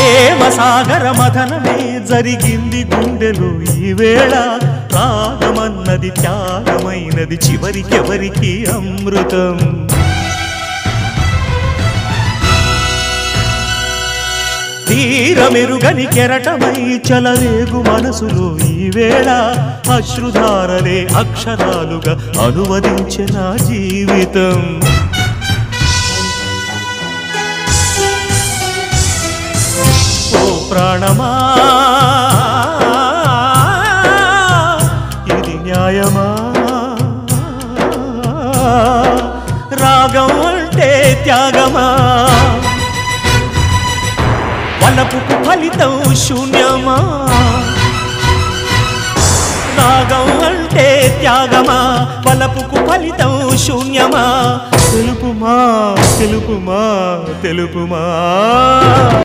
ప్రేమ సాగర మథనమే జరిగింది గుండెలో ఈ వేళ రాగమన్నది త్యాగమైనది చివరికెవరికి అమృతం తీరమెరుగని కెరటమై చలరేగు మనసులో ఈ వేళ అశ్రుధారలే అక్షరాలుగా అనువదించే నా జీవితం ఓ ప్రాణమా ఇది న్యాయమా రాగం అంటే త్యాగమా వలపుకు ఫలితం శూన్యమా రాగం అంటే త్యాగమా వలపుకు ఫలితం శూన్యమా తెలుపుమా తెలుపుమా తెలుపుమా